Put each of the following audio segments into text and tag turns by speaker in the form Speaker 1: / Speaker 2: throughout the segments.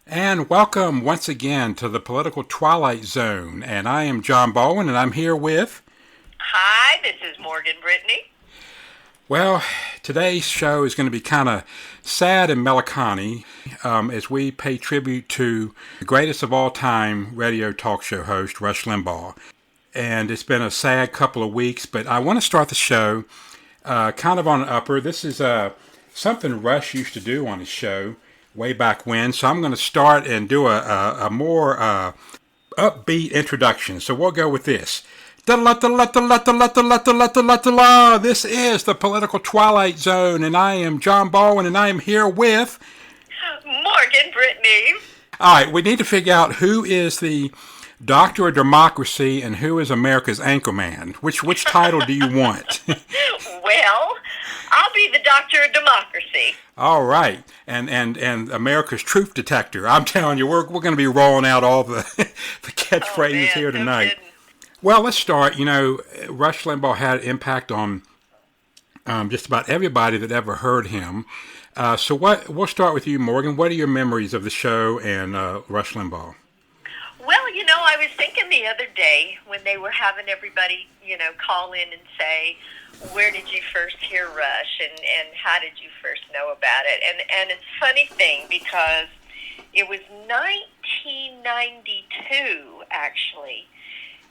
Speaker 1: And welcome once again to the Political Twilight Zone. And I am John Baldwin, and I'm here with.
Speaker 2: Hi, this is Morgan Brittany.
Speaker 1: Well, today's show is going to be kind of sad and melancholy as we pay tribute to the greatest of all time radio talk show host, Rush Limbaugh. And it's been a sad couple of weeks, but I want to start the show kind of on an upper. This is something Rush used to do on his show way back when. So I'm going to start and do a more upbeat introduction. So we'll go with this. This is the Political Twilight Zone, and I am John Baldwin, and I am here with
Speaker 2: Morgan Brittany.
Speaker 1: All right, we need to figure out who is the Doctor of Democracy and who is America's Anchorman. Which title do you want?
Speaker 2: Well, I'll be the Doctor of Democracy.
Speaker 1: All right, and America's Truth Detector. I'm telling you, we're going to be rolling out all the catchphrases here tonight.
Speaker 2: No.
Speaker 1: Well, let's start. You know, Rush Limbaugh had an impact on just about everybody that ever heard him. So we'll start with you, Morgan. What are your memories of the show and Rush Limbaugh?
Speaker 2: Well, I was thinking the other day when they were having everybody, call in and say, where did you first hear Rush and how did you first know about it? And it's a funny thing because it was 1992, actually.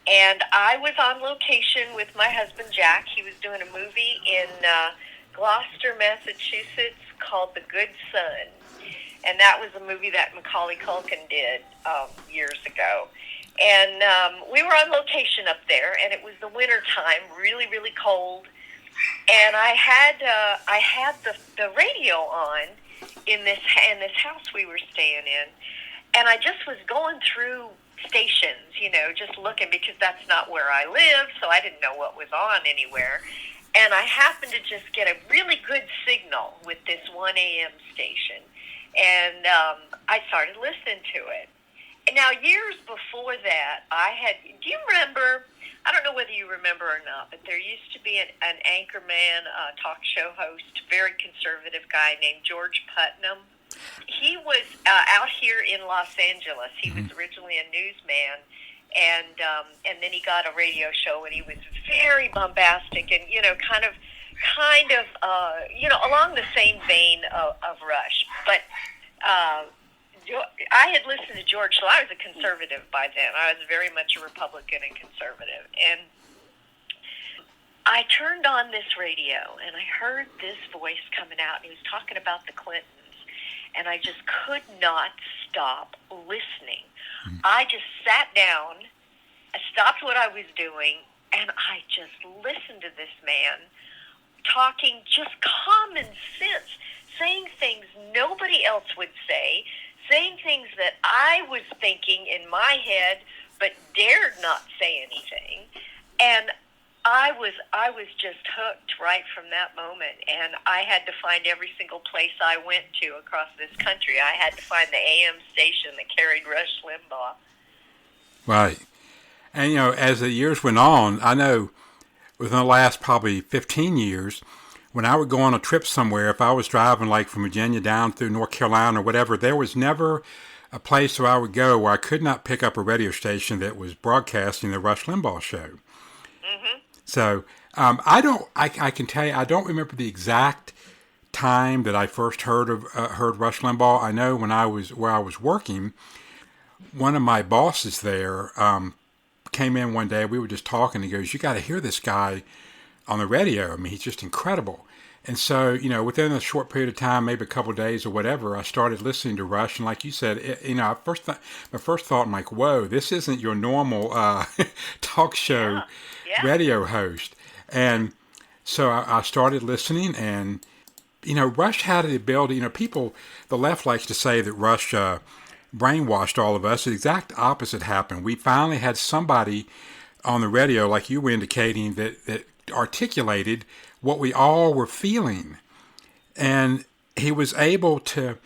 Speaker 2: And I was on location with my husband, Jack. He was doing a movie in Gloucester, Massachusetts called The Good Son. And that was a movie that Macaulay Culkin did years ago. And we were on location up there, and it was the winter time, really, really cold. And I had the radio on in this house we were staying in. And I just was going through stations, just looking because that's not where I live, so I didn't know what was on anywhere. And I happened to just get a really good signal with this 1 a.m. station. And I started listening to it. And now, years before that, do you remember, I don't know whether you remember or not, but there used to be an anchorman, talk show host, very conservative guy named George Putnam. He was out here in Los Angeles. He was originally a newsman, and then he got a radio show, and he was very bombastic and kind of along the same vein of Rush. But I had listened to George, so I was a conservative by then. I was very much a Republican and conservative, and I turned on this radio, and I heard this voice coming out, and he was talking about the Clintons. And I just could not stop listening. I just sat down, I stopped what I was doing, and I just listened to this man talking just common sense, saying things nobody else would say, saying things that I was thinking in my head but dared not say anything. And I was just hooked right from that moment, and I had to find every single place I went to across this country. I had to find the AM station that carried Rush Limbaugh.
Speaker 1: Right. And, as the years went on, I know within the last probably 15 years, when I would go on a trip somewhere, if I was driving like from Virginia down through North Carolina or whatever, there was never a place where I would go where I could not pick up a radio station that was broadcasting the Rush Limbaugh show.
Speaker 2: Mm-hmm.
Speaker 1: So I can tell you, I don't remember the exact time that I first heard Rush Limbaugh. I know where I was working, one of my bosses there came in one day. We were just talking. He goes, "You got to hear this guy on the radio. I mean, he's just incredible." And so, within a short period of time, maybe a couple of days or whatever, I started listening to Rush. And like you said, my first thought, I'm like, whoa, this isn't your normal talk show radio host. And so I started listening, and, Rush had the ability, the left likes to say that Rush brainwashed all of us. The exact opposite happened. We finally had somebody on the radio, like you were indicating, that articulated what we all were feeling. And he was able to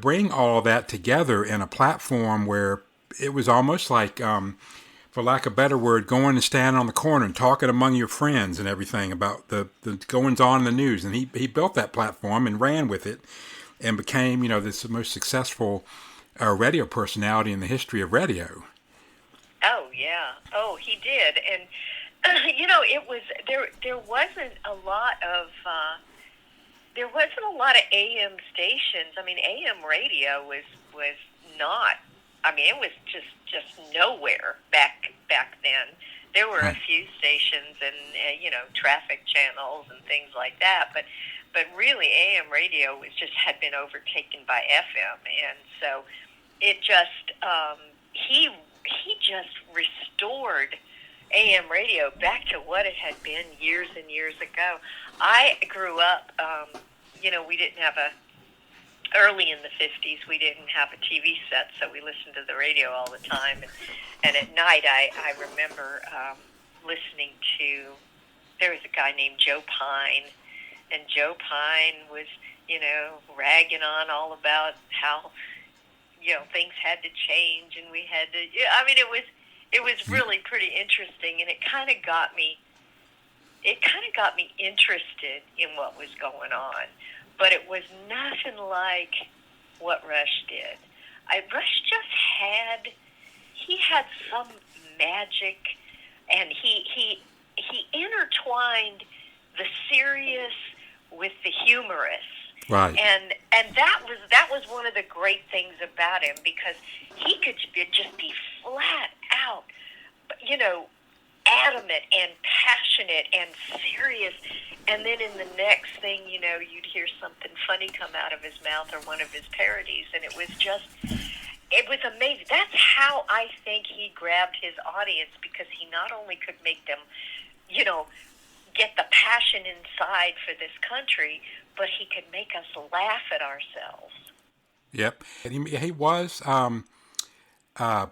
Speaker 1: bring all that together in a platform where it was almost like, for lack of a better word, going and standing on the corner and talking among your friends and everything about the goings on in the news. And he built that platform and ran with it and became, this most successful radio personality in the history of radio.
Speaker 2: Oh yeah. Oh, he did, and it was there. There wasn't a lot of AM stations. I mean, AM radio was not. I mean, it was just nowhere back then. There were a few stations and traffic channels and things like that, but really AM radio had been overtaken by FM, and so it just he just restored AM radio back to what it had been years and years ago. I grew up, we didn't have early in the 50s, we didn't have a TV set, so we listened to the radio all the time. And at night, I remember listening to, there was a guy named Joe Pine, and Joe Pine was, ragging on all about how, things had to change, and we had to, I mean, it was really pretty interesting, and it kind of got me interested in what was going on. But it was nothing like what Rush did. Rush just had some magic, and he intertwined the serious with the humorous.
Speaker 1: Right.
Speaker 2: And that was one of the great things about him, because he could just be flat out, adamant and passionate and serious, and then in the next thing, you'd hear something funny come out of his mouth or one of his parodies, and it was amazing. That's how I think he grabbed his audience, because he not only could make them, get the passion inside for this country, but he could make us laugh at ourselves.
Speaker 1: Yep. He was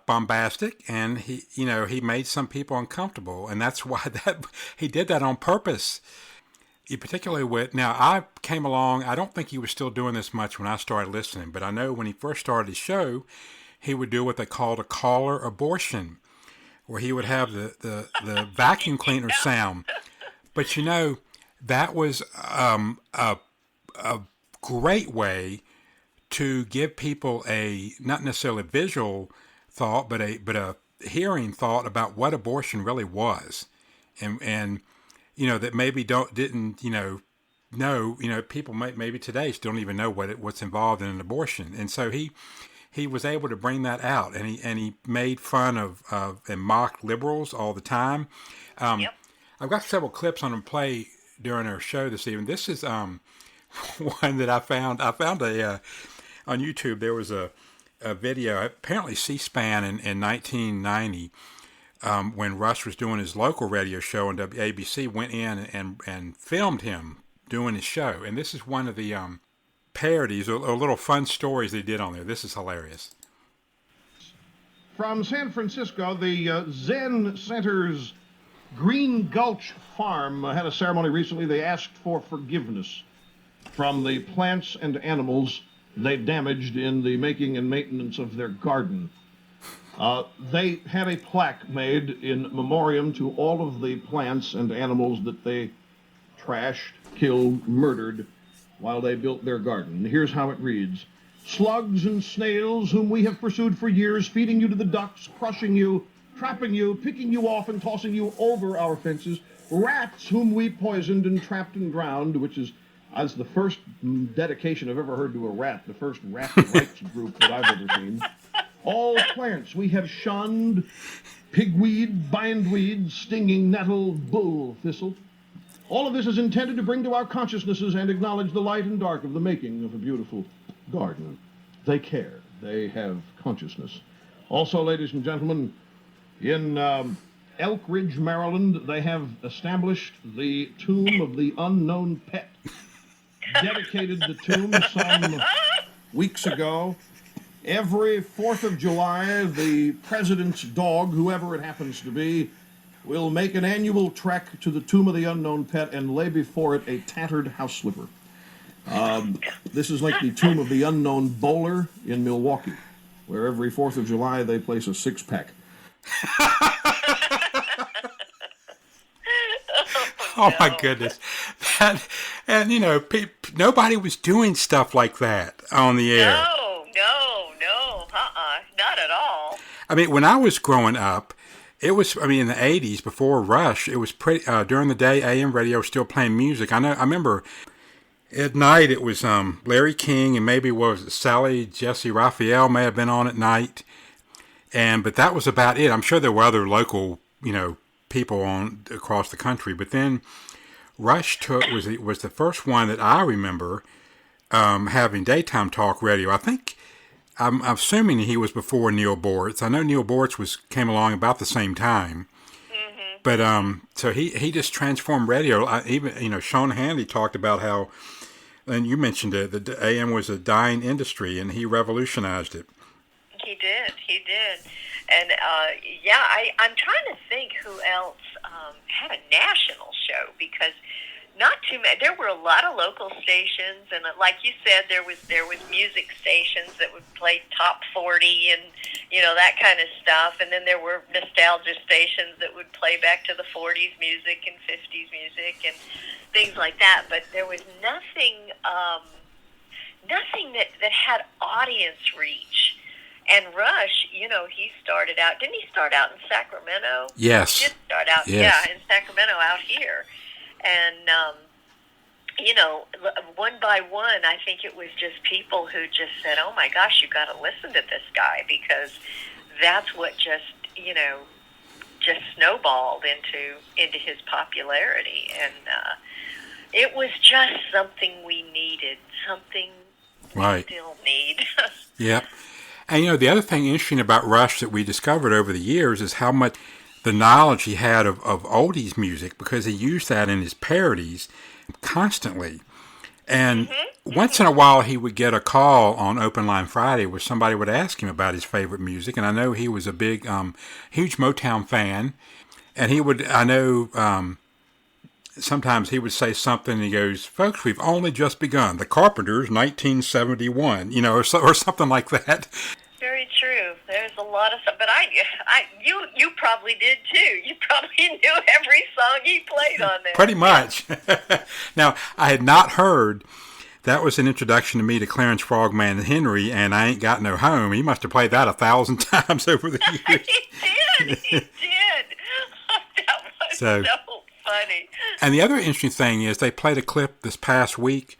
Speaker 1: bombastic, and he made some people uncomfortable, and that's why he did that on purpose. Particularly now I came along, I don't think he was still doing this much when I started listening, but I know when he first started his show, he would do what they called a caller abortion, where he would have the vacuum cleaner sound. But that was a great way to give people a, not necessarily visual thought, but a hearing thought about what abortion really was, and that maybe didn't know people maybe today still don't even know what's involved in an abortion, and so he was able to bring that out, and he made fun of and mocked liberals all the time. Yep. I've got several clips on him play during our show this evening. This is one that I found. I found on YouTube. There was a video, apparently C-SPAN in 1990, when Rush was doing his local radio show on WABC, went in and filmed him doing his show. And this is one of the parodies or little fun stories they did on there. This is hilarious.
Speaker 3: From San Francisco, the Zen Center's Green Gulch Farm had a ceremony recently. They asked for forgiveness from the plants and animals they damaged in the making and maintenance of their garden. They had a plaque made in memoriam to all of the plants and animals that they trashed, killed, murdered while they built their garden. Here's how it reads: slugs and snails whom we have pursued for years, feeding you to the ducks, crushing you, trapping you, picking you off and tossing you over our fences, rats whom we poisoned and trapped and drowned, which is as the first dedication I've ever heard to a rat, the first rat rights group that I've ever seen. All plants we have shunned, pigweed, bindweed, stinging nettle, bull thistle. All of this is intended to bring to our consciousnesses and acknowledge the light and dark of the making of a beautiful garden. They care. They have consciousness. Also, ladies and gentlemen, in Elk Ridge, Maryland, they have established the tomb of the unknown pet. Dedicated the tomb some weeks ago. Every 4th of July, the president's dog, whoever it happens to be, will make an annual trek to the tomb of the unknown pet and lay before it a tattered house slipper. This is like the tomb of the unknown bowler in Milwaukee, where every 4th of July they place a six-pack.
Speaker 1: Oh my goodness. And
Speaker 2: No.
Speaker 1: nobody was doing stuff like that on the air.
Speaker 2: No. not at all.
Speaker 1: I mean, when I was growing up, it was, I mean, in the 80s, before Rush, it was pretty, during the day, AM radio was still playing music. I remember at night it was Larry King and maybe what was it, Sally Jesse Raphael may have been on at night. But that was about it. I'm sure there were other local, people on across the country. But then Rush was the first one that I remember having daytime talk radio. I think I'm assuming he was before Neil Boortz. I know Neil Boortz came along about the same time.
Speaker 2: Mm-hmm.
Speaker 1: But so he just transformed radio. Even Sean Hannity talked about how, and you mentioned it, the AM was a dying industry, and he revolutionized it.
Speaker 2: He did. And, I'm trying to think who else had a national show, because not too many. There were a lot of local stations, and like you said, there was music stations that would play top 40 and, that kind of stuff. And then there were nostalgia stations that would play back to the 40s music and 50s music and things like that. But there was nothing that had audience reach. And Rush, he started out, didn't he start out in Sacramento?
Speaker 1: Yes.
Speaker 2: He did start out,
Speaker 1: yes.
Speaker 2: In Sacramento out here. And, one by one, I think it was just people who just said, oh my gosh, you got to listen to this guy, because that's what just snowballed into his popularity. And it was just something we needed, something we still need.
Speaker 1: Yep. And, the other thing interesting about Rush that we discovered over the years is how much the knowledge he had of oldies music, because he used that in his parodies constantly. And once in a while he would get a call on Open Line Friday where somebody would ask him about his favorite music. And I know he was a big, huge Motown fan. And he would, sometimes he would say something and he goes, folks, we've only just begun. The Carpenters, 1971, or something like that.
Speaker 2: Very true. There's a lot of stuff, but you probably did too. You probably knew every song he played on there.
Speaker 1: Pretty much. Now, I had not heard, that was an introduction to me to Clarence Frogman Henry, and I Ain't Got No Home. He must have played that 1,000 times over the years.
Speaker 2: He did. That was so funny.
Speaker 1: And the other interesting thing is they played a clip this past week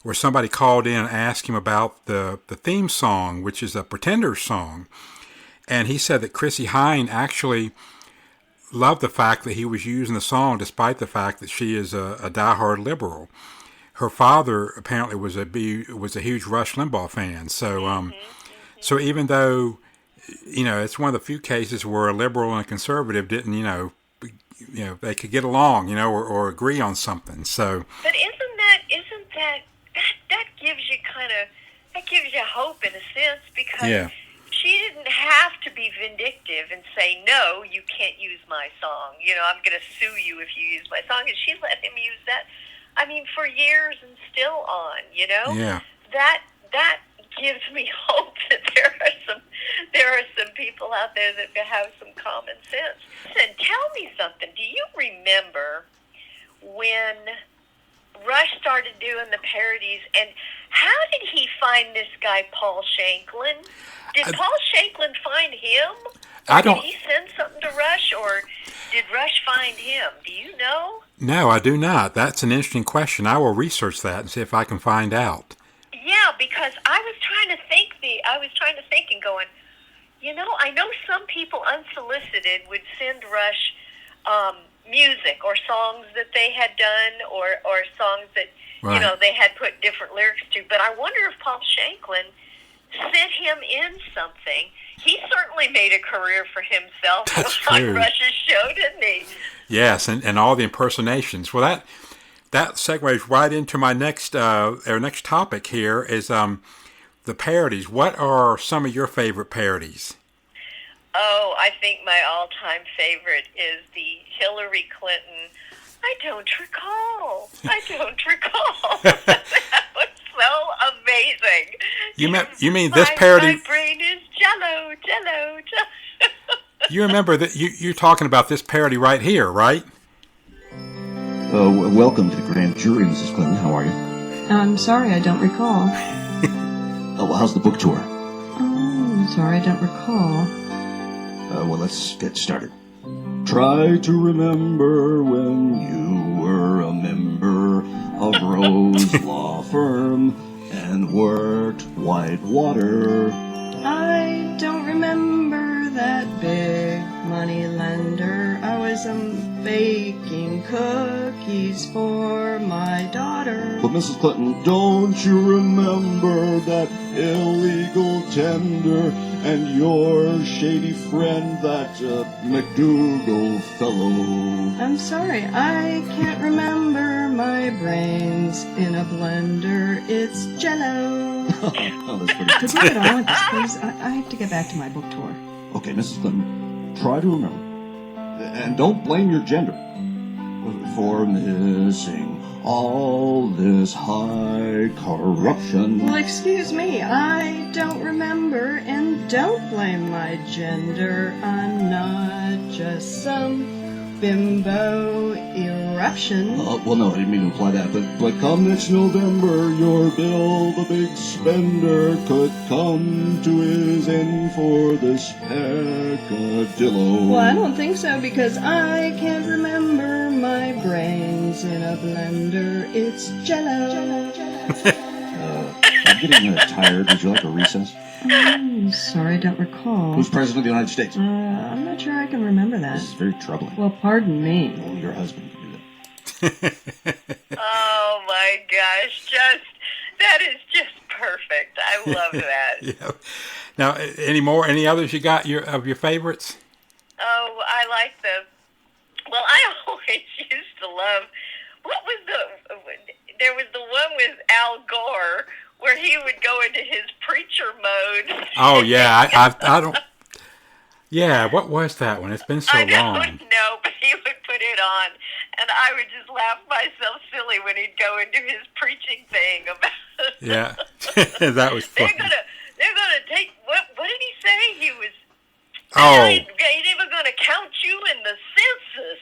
Speaker 1: where somebody called in and asked him about the theme song, which is a Pretenders song. And he said that Chrissie Hynde actually loved the fact that he was using the song despite the fact that she is a diehard liberal. Her father apparently was a huge Rush Limbaugh fan. So so even though, it's one of the few cases where a liberal and a conservative didn't, they could get along, or agree on something. So,
Speaker 2: but isn't that gives you hope in a sense, because she didn't have to be vindictive and say, no, you can't use my song. I'm going to sue you if you use my song. And she let him use that, for years and still on,
Speaker 1: Yeah.
Speaker 2: That gives me hope that there are some people out there that have some common sense. Listen, tell me something. Do you remember when Rush started doing the parodies, and how did he find this guy Paul Shanklin? Did Paul Shanklin find him? Did he send something to Rush, or did Rush find him? Do you know?
Speaker 1: No, I do not. That's an interesting question. I will research that and see if I can find out.
Speaker 2: Yeah, because I was trying to think and going, I know some people unsolicited would send Rush music or songs that they had done, or songs that they had put different lyrics to. But I wonder if Paul Shanklin sent him in something. He certainly made a career for himself on Rush's show, didn't he?
Speaker 1: Yes, and all the impersonations. Well, that segues right into my next topic here is the parodies. What are some of your favorite parodies?
Speaker 2: Oh, I think my all-time favorite is the Hillary Clinton, I don't recall. That was so amazing.
Speaker 1: You mean this parody?
Speaker 2: My brain is jello.
Speaker 1: You remember that you're talking about this parody right here, right?
Speaker 4: Welcome to the grand jury, Mrs. Clinton. How are you?
Speaker 5: I'm sorry, I don't recall.
Speaker 4: How's the book tour?
Speaker 5: Oh, Sorry, I don't recall.
Speaker 4: Well, let's get started. Try to remember when you were a member of Rose Law Firm and worked Whitewater.
Speaker 5: I don't remember that big money lender. I was baking cookies for my daughter.
Speaker 4: But Mrs. Clinton, don't you remember that illegal tender and your shady friend, that McDougal fellow?
Speaker 5: I'm sorry, I can't remember my brains in a blender. It's Jell-O.
Speaker 4: Oh, that's pretty
Speaker 5: Could we get on with this, please? I have to get back to my book tour.
Speaker 4: Okay, Mrs. Clinton, try to remember. And don't blame your gender for missing all this high corruption.
Speaker 5: Well, excuse me, I don't remember, and don't blame my gender. I'm not just some bimbo eruption.
Speaker 4: Well, no, I didn't mean to imply that, but come next November, your Bill the Big Spender could come to his end for this peccadillo.
Speaker 5: Well, I don't think so, because I can't remember my brains in a blender. It's Jell-O.
Speaker 4: I'm getting tired. Would you like a recess?
Speaker 5: Sorry, I don't recall.
Speaker 4: Who's President of the United States?
Speaker 5: I'm not sure I can remember that.
Speaker 4: This is very troubling.
Speaker 5: Well, pardon me.
Speaker 4: Only your husband can do that.
Speaker 2: Oh my gosh, that is just perfect. I love that.
Speaker 1: Yeah. Now, any others you got of your favorites?
Speaker 2: Oh, I like well, I always used to love, there was the one with Al Gore where he would go into his preacher mode.
Speaker 1: Oh, yeah, I don't, yeah, what was that one? It's been so long.
Speaker 2: I don't know, but he would put it on, and I would just laugh myself silly when he'd go into his preaching thing about.
Speaker 1: Yeah, that was funny.
Speaker 2: They're gonna take what did he say? He was.
Speaker 1: Oh.
Speaker 2: Ain't even gonna count you in the census.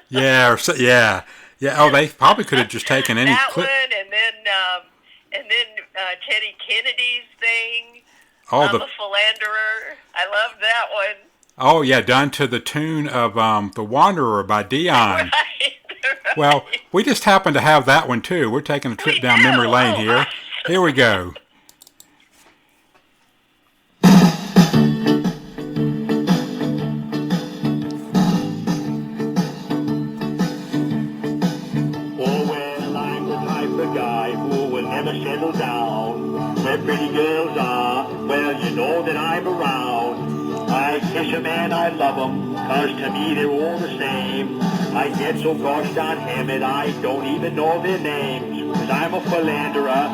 Speaker 1: Yeah, yeah. Oh, they probably could have just taken any
Speaker 2: that
Speaker 1: clip.
Speaker 2: one, and then Teddy Kennedy's thing.
Speaker 1: Oh,
Speaker 2: The Philanderer. I love that one.
Speaker 1: Oh, yeah, done to the tune of The Wanderer by Dion.
Speaker 2: Right.
Speaker 1: Well, we just happen to have that one, too. We're taking a trip down memory lane here.
Speaker 2: Awesome.
Speaker 1: Here we go.
Speaker 6: Settle down where pretty girls are. Well, you know that I'm around. I kiss 'em and I love 'em, 'cause to me they're all the same. I get so gosh darn hammered I don't even know their names. 'Cause I'm a philanderer,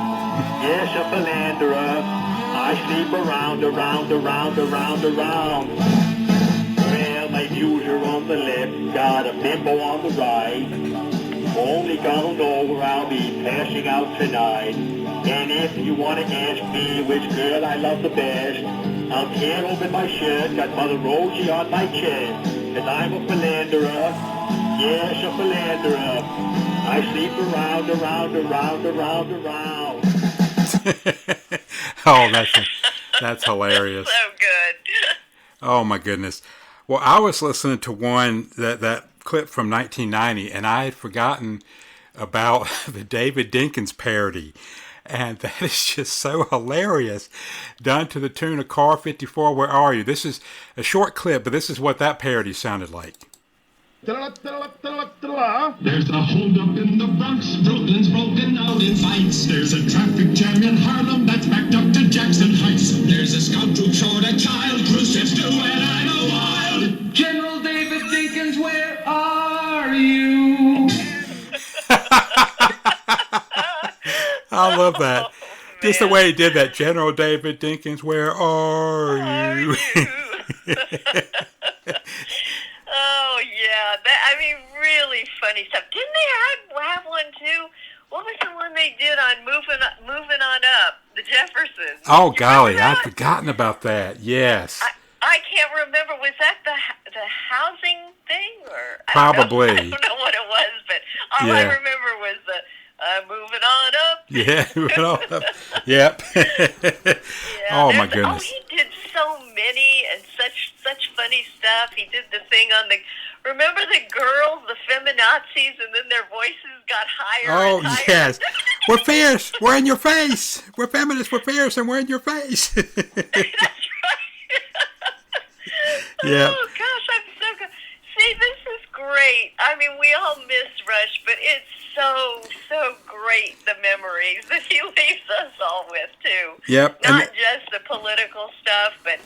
Speaker 6: yes, a philanderer. I sleep around. Well, my views are on the left, got a bimbo on the right. Only God will know where I'll be passing out tonight. And if you want to ask me which girl I love the best, I'll tear open my shirt, got Mother Rosie on my chest. 'Cause I'm a philanderer, yes, a philanderer. I sleep around.
Speaker 1: Oh, that's hilarious.
Speaker 2: So good.
Speaker 1: Oh, my goodness. Well, I was listening to one that clip from 1990, and I had forgotten about the David Dinkins parody. And that is just so hilarious. Done to the tune of Car 54, Where Are You? This is a short clip, but this is what that parody sounded like.
Speaker 7: There's a holdup in the Bronx. Brooklyn's broken out in fights. There's a traffic jam in Harlem that's backed up to Jackson Heights. There's a scoundrel short a child. Cruise ships do and I'm a wild. General David Dinkins, where are you?
Speaker 1: I love that.
Speaker 2: Oh,
Speaker 1: Just the
Speaker 2: man.
Speaker 1: way he did that. General David Dinkins, where are you?
Speaker 2: Oh yeah, really funny stuff. Didn't they have one too? What was the one they did on moving on up? The Jeffersons.
Speaker 1: Oh,
Speaker 2: You
Speaker 1: golly,
Speaker 2: remember
Speaker 1: I'd
Speaker 2: that?
Speaker 1: forgotten about that. Yes.
Speaker 2: I can't remember. Was that the housing thing or
Speaker 1: Probably.
Speaker 2: I don't know what it was, but all I
Speaker 1: Yeah.
Speaker 2: remember was the moving on up.
Speaker 1: Yeah. Yep.
Speaker 2: Yeah,
Speaker 1: Oh, my
Speaker 2: there's-
Speaker 1: goodness.
Speaker 2: Oh, he did so and such funny stuff. He did the thing on the. Remember the girls, the feminazis, and then their voices got higher.
Speaker 1: Oh,
Speaker 2: and higher.
Speaker 1: yes. We're fierce. We're in your face. We're feminists. We're fierce, and we're in your face.
Speaker 2: That's right.
Speaker 1: Yeah.
Speaker 2: Oh gosh, I'm so good. See, this is great. I mean, we all miss Rush, but it's so great, the memories that he leaves us all with too.
Speaker 1: Yep.
Speaker 2: Not just the political stuff, but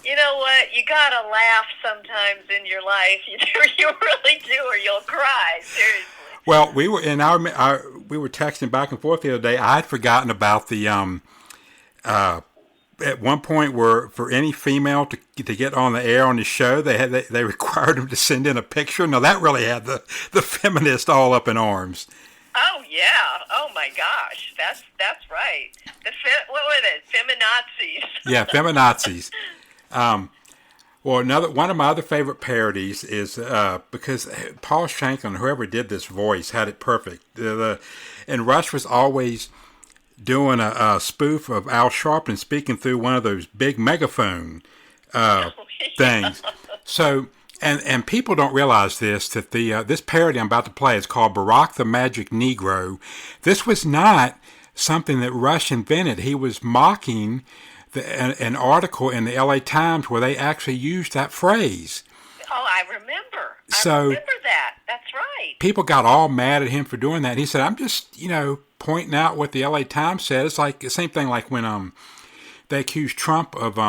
Speaker 2: you know what? You gotta laugh sometimes in your life. You do, you really do, or you'll cry. Seriously.
Speaker 1: Well, we were in we were texting back and forth the other day. I had forgotten about the at one point where for any female to get on the air on the show, they required them to send in a picture. Now that really had the feminist all up in arms.
Speaker 2: Oh yeah! Oh my gosh! That's right. What were they? Feminazis.
Speaker 1: Yeah, feminazis. Well, one of my other favorite parodies is because Paul Shanklin, whoever did this voice, had it perfect. And Rush was always doing a spoof of Al Sharpton speaking through one of those big megaphone things. So, and people don't realize this, that this parody I'm about to play is called Barack the Magic Negro. This was not something that Rush invented. He was mocking an article in the LA Times where they actually used that phrase.
Speaker 2: Oh, I remember.
Speaker 1: So,
Speaker 2: I remember that. That's right.
Speaker 1: People got all mad at him for doing that. And he said, I'm just, pointing out what the LA Times said. It's like the same thing like when they accused Trump of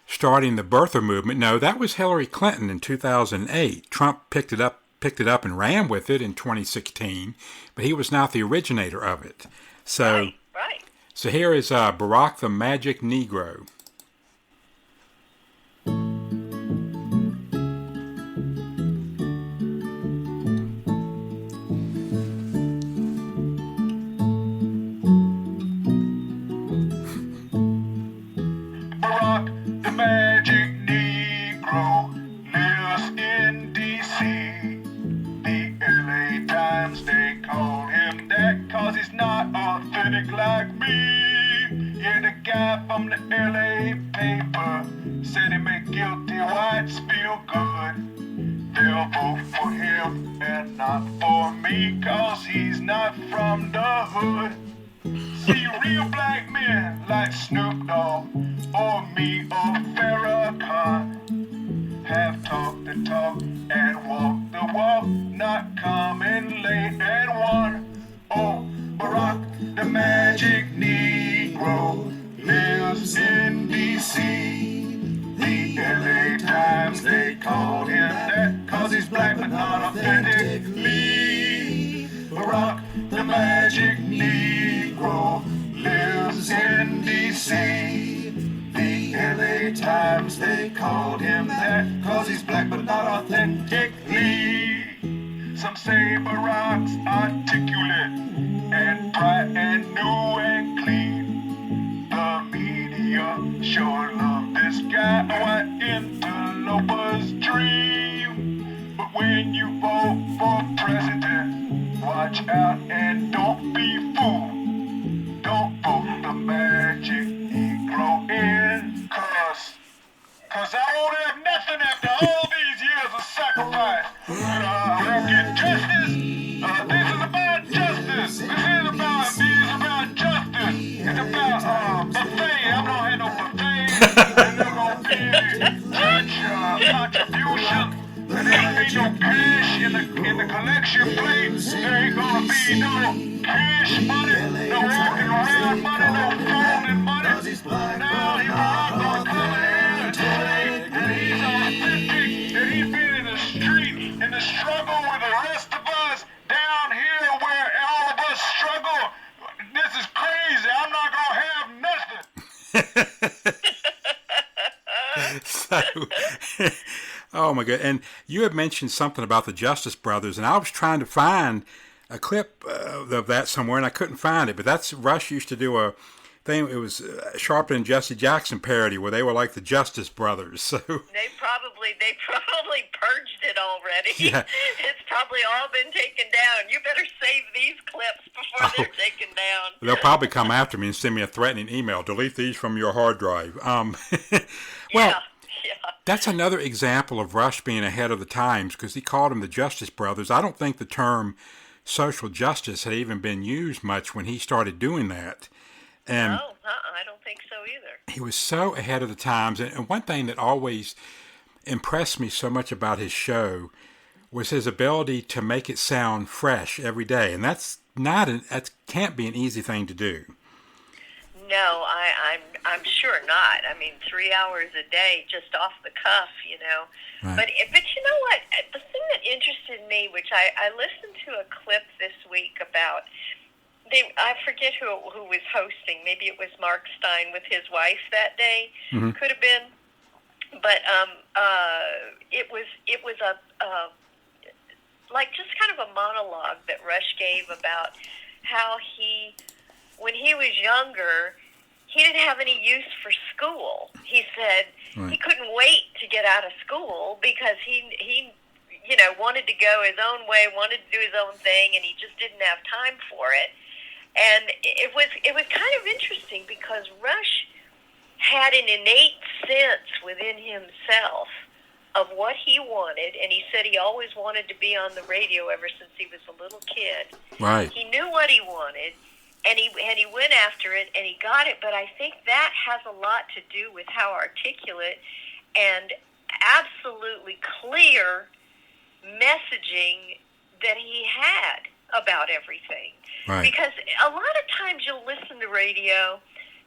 Speaker 1: starting the birther movement. No, that was Hillary Clinton in 2008. Trump picked it up and ran with it in 2016, but he was not the originator of it. So,
Speaker 2: right.
Speaker 1: So here is Barack the Magic Negro.
Speaker 7: Barack the Magic Negro lives in D.C. The LA Times, they call him that 'cause he's not authentic like me. Yeah, the guy from the LA paper said he make guilty whites feel good. They'll vote for him and not for me 'cause he's not from the hood. See, real black men like Snoop Dogg or me or Farrakhan have talked the talk and walked the walk, not coming late and won. Oh, Barack the Magic Negro lives in D.C. The LA Times, they called him that 'cause he's black but not authentically. Barack the Magic Negro lives in D.C. The LA Times, they called him that 'cause he's black but not authentically. Some say Barack's articulate and bright and new and clean. The media sure love this guy, a white interloper's dream. But when you vote for president, watch out and don't be fooled. Don't vote the Magic Negro in, 'cause I won't have nothing after all these years of sacrifice. I won't get justice. This is about justice. This is about justice. It's about buffet. I'm not having no buffet. And there's gonna be church contribution. And there ain't no cash in the collection plate. There ain't gonna be no cash money, no walking around money, no folding money. Now he's not gonna come in and say that he's authentic, that he's been in the street, in the struggle with the rest of us down here where all of us struggle. This is crazy. I'm not gonna have nothing.
Speaker 1: So, oh my God. And you had mentioned something about the Justice Brothers, and I was trying to find a clip of that somewhere, and I couldn't find it. But that's Rush used to do a thing. It was Sharpton and Jesse Jackson parody where they were like the Justice Brothers. So
Speaker 2: They probably purged it already.
Speaker 1: Yeah.
Speaker 2: It's probably all been taken down. You better save these clips before they're taken down.
Speaker 1: they'll probably come after me and send me a threatening email. Delete these from your hard drive. Well,
Speaker 2: Yeah.
Speaker 1: That's another example of Rush being ahead of the times, because he called them the Justice Brothers. I don't think the term social justice had even been used much when he started doing that. And
Speaker 2: No, I don't think so either.
Speaker 1: he was so ahead of the times. And one thing that always impressed me so much about his show was his ability to make it sound fresh every day. And that can't be an easy thing to do.
Speaker 2: No, I'm sure not. I mean, 3 hours a day just off the cuff, you know.
Speaker 1: Right.
Speaker 2: But you know what? The thing that interested me, which I listened to a clip this week about, I forget who was hosting. Maybe it was Mark Stein with his wife that day.
Speaker 1: Mm-hmm.
Speaker 2: Could have been. But it was a like just kind of a monologue that Rush gave about how when he was younger, he didn't have any use for school. He said he couldn't wait to get out of school because he wanted to go his own way, wanted to do his own thing, and he just didn't have time for it. And it was kind of interesting because Rush had an innate sense within himself of what he wanted, and he said he always wanted to be on the radio ever since he was a little kid.
Speaker 1: Right.
Speaker 2: He knew what he wanted, and he went after it, and he got it. But I think that has a lot to do with how articulate and absolutely clear messaging that he had about everything.
Speaker 1: Right.
Speaker 2: Because a lot of times you'll listen to radio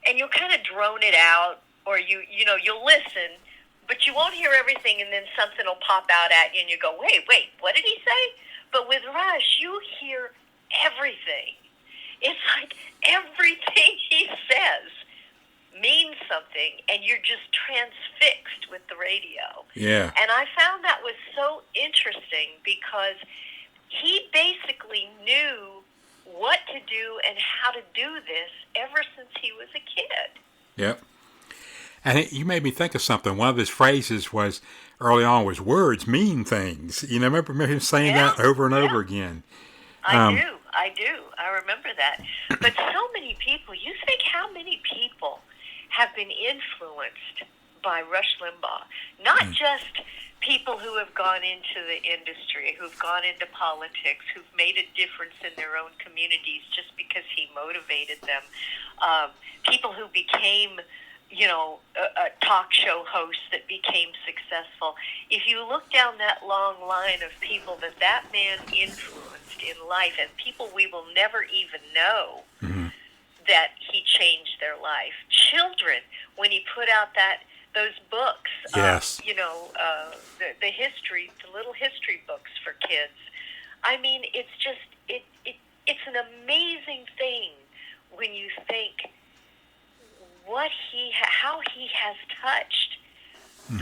Speaker 2: and you'll kind of drone it out, or you'll listen, but you won't hear everything, and then something will pop out at you and you go, wait, what did he say? But with Rush, you hear everything. It's like everything he says means something, and you're just transfixed with the radio.
Speaker 1: Yeah.
Speaker 2: And I found that was so interesting because he basically knew what to do and how to do this ever since he was a kid.
Speaker 1: Yep. And you made me think of something. One of his phrases was early on was "words mean things." You know, remember him saying that over and over again.
Speaker 2: I do. I remember that. But so many people, you think how many people have been influenced by Rush Limbaugh? Not just people who have gone into the industry, who've gone into politics, who've made a difference in their own communities just because he motivated them. People who became, a talk show host that became successful. If you look down that long line of people that man influenced in life, and people we will never even know that he changed their life. Children, when he put out those books,
Speaker 1: yes.
Speaker 2: the little history books for kids. I mean, it's just it's an amazing thing when you think how he has touched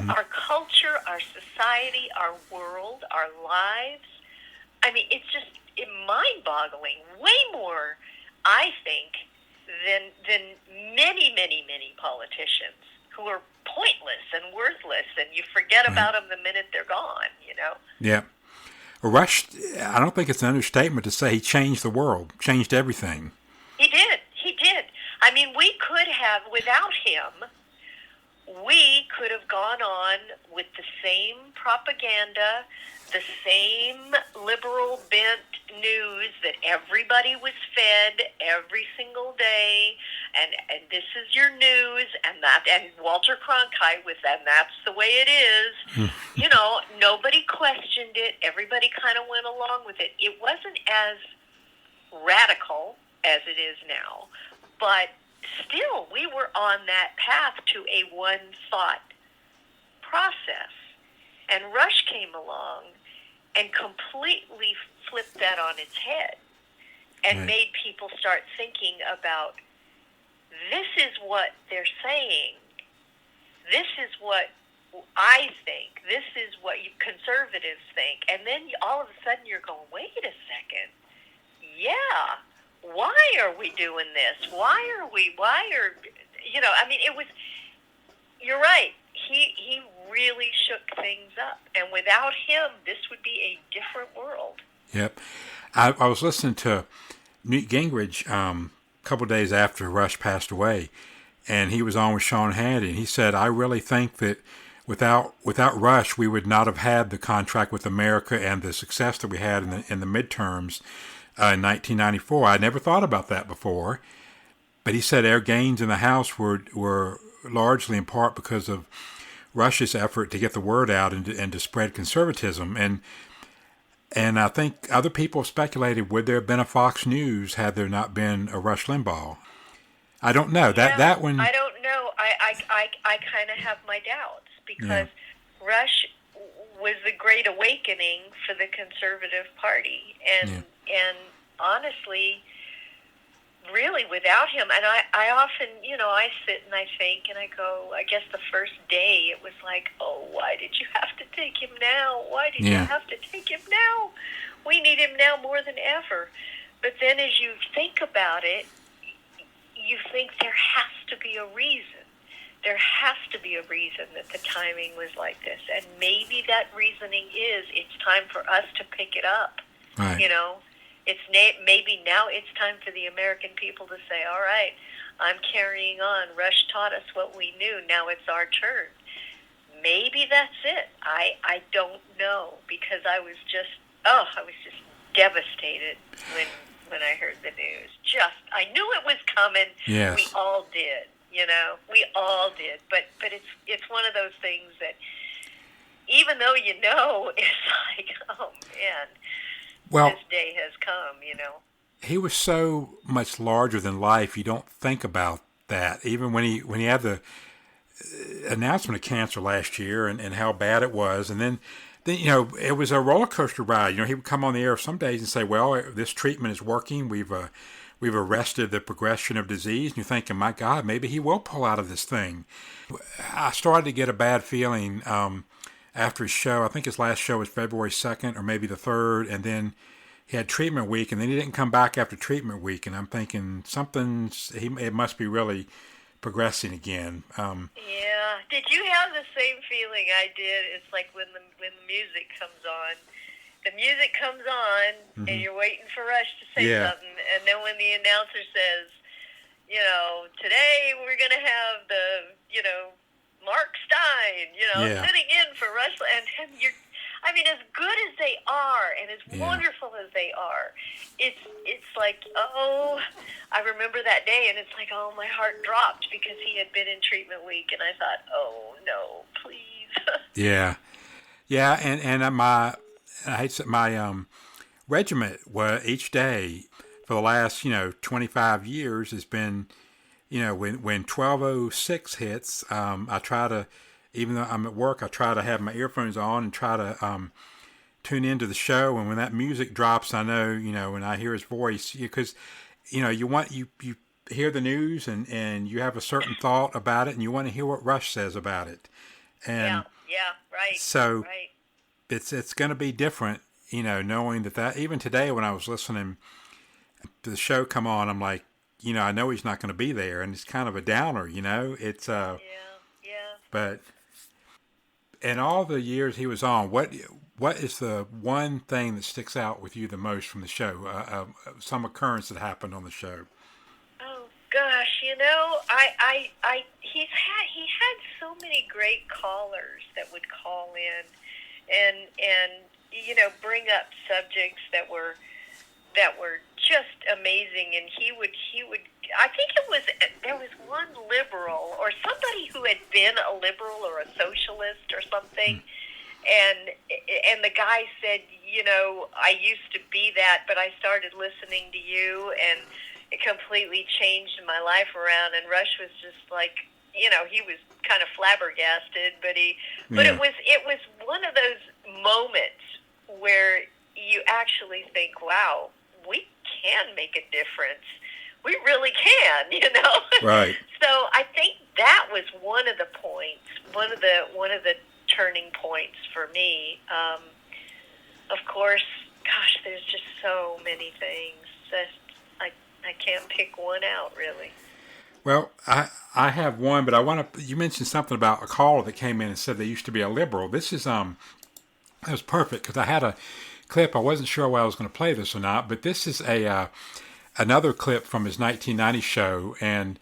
Speaker 2: our culture, our society, our world, our lives. I mean, it's just mind-boggling. Way more, I think, than many, many, many politicians who are pointless and worthless, and you forget about them the minute they're gone,
Speaker 1: Yeah. Rush, I don't think it's an understatement to say he changed the world, changed everything.
Speaker 2: He did. I mean, we could have, without him, we could have gone on with the same propaganda, the same liberal bent news that everybody was fed every single day, and this is your news, and Walter Cronkite with that, and that's the way it is. Nobody questioned it. Everybody kind of went along with it. It wasn't as radical as it is now, but still we were on that path to a one-thought process. And Rush came along and completely flipped that on its head and made people start thinking about, this is what they're saying. This is what I think. This is what you conservatives think. And then all of a sudden you're going, wait a second. Yeah. Why are we doing this? It was, you're right. He really shook things up. And without him, this would be a different world.
Speaker 1: Yep. I was listening to Newt Gingrich a couple of days after Rush passed away, and he was on with Sean Hannity, and he said, I really think that without Rush, we would not have had the contract with America and the success that we had in the midterms in 1994. I never thought about that before, but he said our gains in the House were largely in part because of Rush's effort to get the word out and to spread conservatism. And I think other people have speculated, would there have been a Fox News had there not been a Rush Limbaugh? I don't know. That one.
Speaker 2: I don't know. I kind of have my doubts because Rush was the great awakening for the conservative party, and honestly, really without him, and I often, I sit and I think and I go, I guess the first day it was like, oh, why did you have to take him now? Why did you have to take him now? We need him now more than ever. But then as you think about it, you think there has to be a reason. There has to be a reason that the timing was like this. And maybe that reasoning is it's time for us to pick it up.
Speaker 1: Right.
Speaker 2: It's maybe now it's time for the American people to say, all right, I'm carrying on. Rush taught us what we knew. Now it's our turn. Maybe that's it. I don't know, because I was just devastated when I heard the news. I knew it was coming.
Speaker 1: Yes.
Speaker 2: We all did. We all did. But it's one of those things that even though it's like, oh man, this day has come.
Speaker 1: He was so much larger than life. You don't think about that. Even when he had the announcement of cancer last year and how bad it was, and then it was a roller coaster ride. He would come on the air some days and say, "Well, this treatment is working. We've arrested the progression of disease." And you're thinking, "My God, maybe he will pull out of this thing." I started to get a bad feeling after his show. I think his last show was February 2nd or maybe the 3rd, and then he had treatment week, and then he didn't come back after treatment week. And I'm thinking it must be really progressing again.
Speaker 2: Yeah. Did you have the same feeling I did? It's like when the music comes on. The music comes on, and you're waiting for Rush to say something, and then when the announcer says, today we're going to have the, Mark Stein, sitting in for Rush, and you're, as good as they are, and as wonderful as they are, it's like, oh, I remember that day, and it's like, oh, my heart dropped because he had been in treatment week, and I thought, oh, no, please.
Speaker 1: Yeah. And my regiment each day for the last 25 years has been when 12:06 hits, I try to, even though I'm at work, I try to have my earphones on and try to tune into the show. And when that music drops, I know when I hear his voice, because you hear the news and you have a certain thought about it, and you want to hear what Rush says about it. And
Speaker 2: right.
Speaker 1: So.
Speaker 2: Right.
Speaker 1: It's going to be different, knowing that even today when I was listening to the show come on, I'm like, I know he's not going to be there, and it's kind of a downer, It's But in all the years he was on, what is the one thing that sticks out with you the most from the show? Some occurrence that happened on the show.
Speaker 2: Oh gosh, he had so many great callers that would call in. And bring up subjects that were just amazing, and he would I think there was one liberal or somebody who had been a liberal or a socialist or something, and the guy said, I used to be that, but I started listening to you, and it completely changed my life around. And Rush was just like, he was kind of flabbergasted, but it was one of those moments where you actually think, wow, we can make a difference. We really can,
Speaker 1: Right.
Speaker 2: So I think that was one of the points, one of the turning points for me. Of course, gosh, there's just so many things that I can't pick one out, really.
Speaker 1: Well, I have one, but you mentioned something about a caller that came in and said they used to be a liberal. This is, that was perfect, because I had a clip. I wasn't sure whether I was going to play this or not, but this is another clip from his 1990 show, and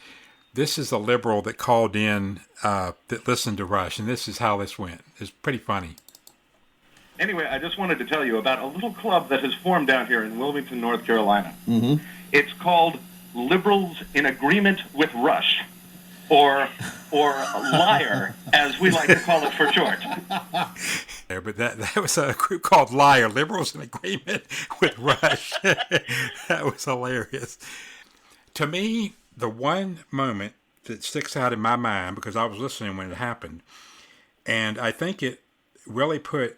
Speaker 1: This is a liberal that called in that listened to Rush, and this is how this went. It's pretty funny.
Speaker 8: Anyway, I just wanted to tell you about a little club that has formed down here in Wilmington, North Carolina.
Speaker 4: Mm-hmm.
Speaker 8: It's called Liberals in Agreement with Rush, or Liar, as we like to call it for short.
Speaker 1: But that was a group called Liar, Liberals in Agreement with Rush. That was hilarious. To me, the one moment that sticks out in my mind, because I was listening when it happened, and I think it really put,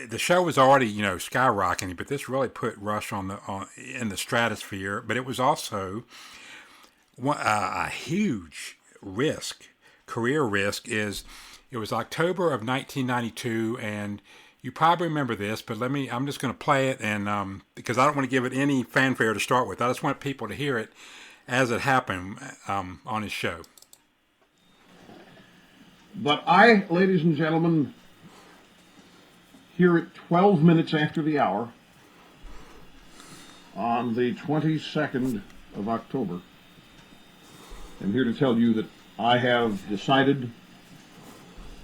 Speaker 1: the show was already, skyrocketing, but this really put Rush in the stratosphere. But it was also a huge career risk. It was October of 1992, and you probably remember this, but I'm just going to play it, and because I don't want to give it any fanfare to start with. I just want people to hear it as it happened on his show.
Speaker 3: But I, ladies and gentlemen, here at 12 minutes after the hour, on the 22nd of October, I'm here to tell you that I have decided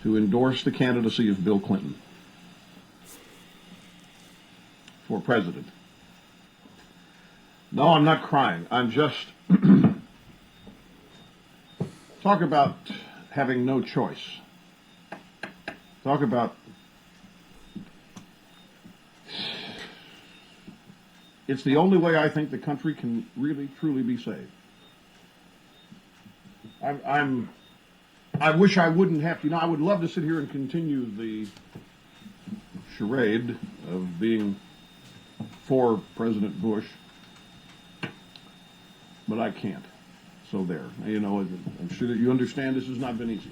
Speaker 3: to endorse the candidacy of Bill Clinton for president. No, I'm not crying. I'm just talk about having no choice. Talk about it's the only way I think the country can really, truly be saved. I wish I wouldn't have to. I would love to sit here and continue the charade of being for President Bush, but I can't. So there. I'm sure that you understand this has not been easy.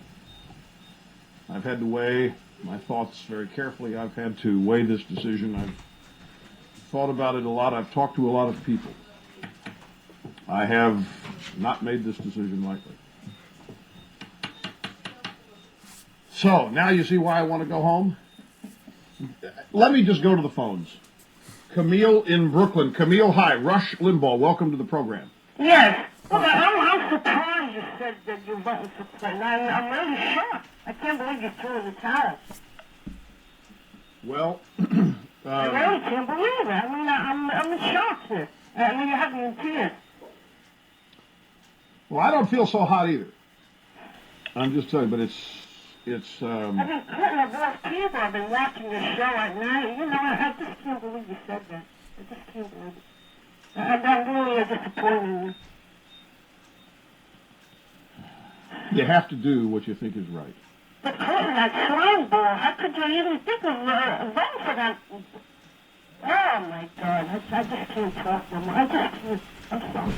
Speaker 3: I've had to weigh my thoughts very carefully. I've had to weigh this decision. I've thought about it a lot. I've talked to a lot of people. I have not made this decision lightly. So, now you see why I want to go home? Let me just go to the phones. Camille in Brooklyn. Camille, hi. Rush Limbaugh, welcome to the program.
Speaker 9: Yes. Well, I'm surprised you said that you voted for Clinton. I'm really shocked. I can't believe you threw in the towel.
Speaker 3: Well,
Speaker 9: I really can't believe it. I'm in shock here. You have me in tears.
Speaker 3: well, I don't feel so hot either. I'm just telling you, but it's
Speaker 9: I've been Clinton of all people. I've been watching your show at night. I just can't believe you said that. I just can't believe it. I'm really disappointed in you.
Speaker 3: you have to do what you think is right.
Speaker 9: But Clinton, that slime ball, how could you even think of voting for that? Oh, my God. I just can't talk no more. I just can't. I'm sorry.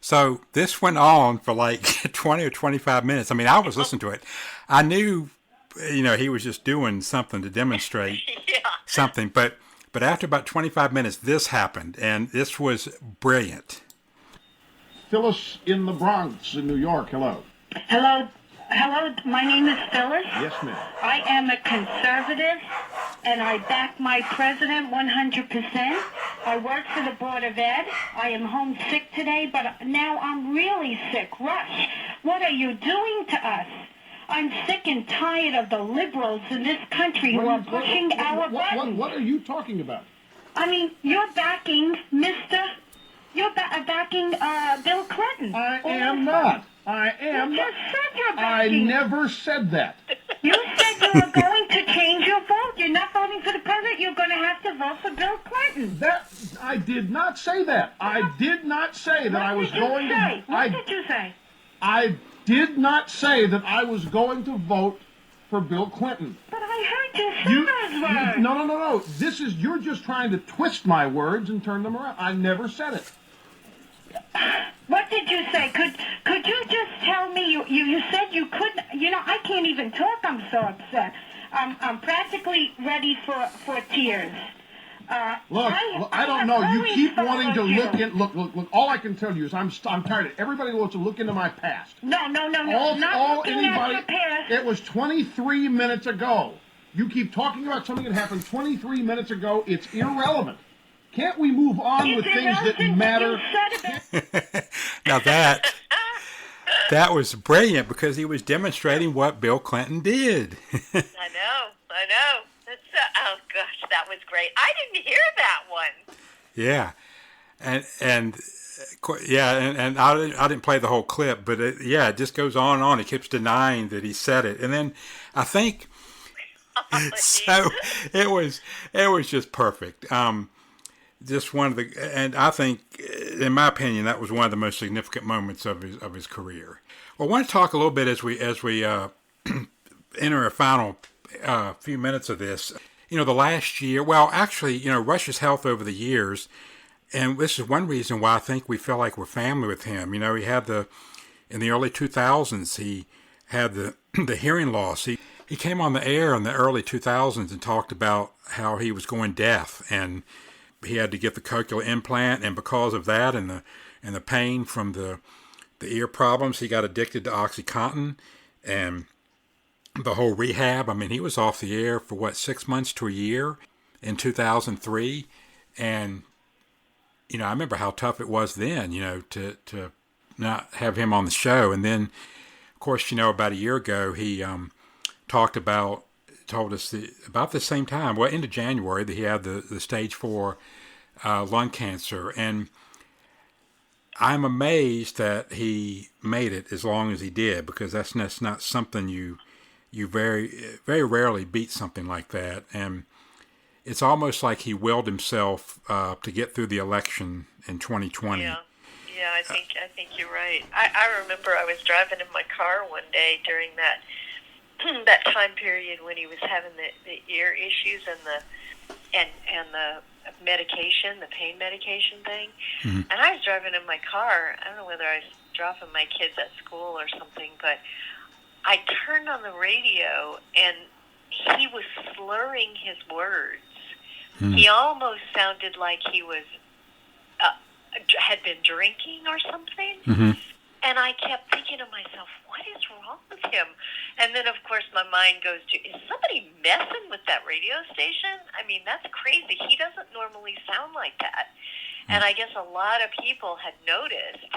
Speaker 1: So this went on for like 20 or 25 minutes. I mean, I was listening to it. I knew, he was just doing something to demonstrate something. But after about 25 minutes, this happened, and this was brilliant.
Speaker 3: Phyllis in the Bronx in New York, hello.
Speaker 10: Hello, my name is Phyllis.
Speaker 3: Yes, ma'am.
Speaker 10: I am a conservative, and I back my president 100%. I work for the Board of Ed. I am homesick today, but now I'm really sick. Rush, what are you doing to us? I'm sick and tired of the liberals in this country who are pushing our buttons.
Speaker 3: What are you talking about?
Speaker 10: I mean, you're backing backing Bill Clinton.
Speaker 3: I am not. I am.
Speaker 10: You just said you're
Speaker 3: I
Speaker 10: backing.
Speaker 3: never said that.
Speaker 10: You said you were going to change your vote. You're not voting for the president. You're going to have to vote for Bill Clinton.
Speaker 3: I did not say that. I did not say that I was going to.
Speaker 10: What did you say?
Speaker 3: I did not say that I was going to vote for Bill Clinton.
Speaker 10: But I heard you say those words.
Speaker 3: No. You're just trying to twist my words and turn them around. I never said it.
Speaker 10: What did you say? Could you just tell me? You said you couldn't. I can't even talk. I'm so upset. I'm practically ready for tears.
Speaker 3: Look, I don't know. You keep wanting to look in. Look. All I can tell you is I'm tired of it. Everybody wants to look into my past.
Speaker 10: No. Not looking at your past.
Speaker 3: It was 23 minutes ago. You keep talking about something that happened 23 minutes ago. It's irrelevant. Can't we move on with things that matter?
Speaker 1: Now that was brilliant because he was demonstrating what Bill Clinton did.
Speaker 2: I know. That's, oh gosh, that was great. I didn't hear that one.
Speaker 1: Yeah, and I didn't play the whole clip, but it just goes on and on. He keeps denying that he said it, and then I think so. It was just perfect. Just one of the, and I think, in my opinion, that was one of the most significant moments of his career. Well, I want to talk a little bit as we enter a final few minutes of this. The last year. Well, actually, Rush's health over the years, and this is one reason why I think we feel like we're family with him. He had in the early 2000s, he had the hearing loss. He came on the air in the early 2000s and talked about how he was going deaf and he had to get the cochlear implant, and because of that and the pain from the ear problems, he got addicted to OxyContin and the whole rehab. I mean, he was off the air for 6 months to a year in 2003, and I remember how tough it was then, to not have him on the show. And then, of course, about a year ago, he told us about the same time, into January, that he had the stage 4 lung cancer. And I'm amazed that he made it as long as he did, because that's not something you very, very rarely beat something like that. And it's almost like he willed himself to get through the election in 2020.
Speaker 2: Yeah, I think you're right. I remember I was driving in my car one day during that time period when he was having the ear issues and the medication, the pain medication thing. Mm-hmm. And I was driving in my car. I don't know whether I was dropping my kids at school or something, but I turned on the radio and he was slurring his words. Mm-hmm. He almost sounded like he was had been drinking or something. Mm-hmm. And I kept thinking to myself, what is wrong with him? And then, of course, my mind goes to, is somebody messing with that radio station? I mean, that's crazy. He doesn't normally sound like that. And I guess a lot of people had noticed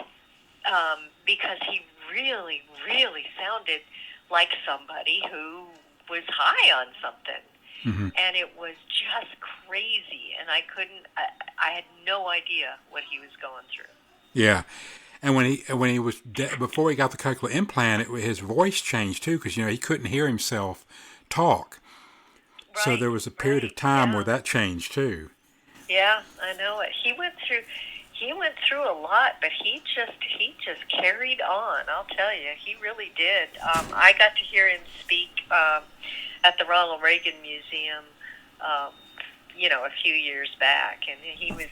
Speaker 2: because he really, really sounded like somebody who was high on something. Mm-hmm. And it was just crazy. And I had no idea what he was going through.
Speaker 1: Yeah. And when he was before he got the cochlear implant, his voice changed too, because he couldn't hear himself talk. Right, so there was a period of time where that changed too.
Speaker 2: Yeah, I know it. He went through a lot, but he just carried on. I'll tell you, he really did. I got to hear him speak at the Ronald Reagan Museum, a few years back, and he was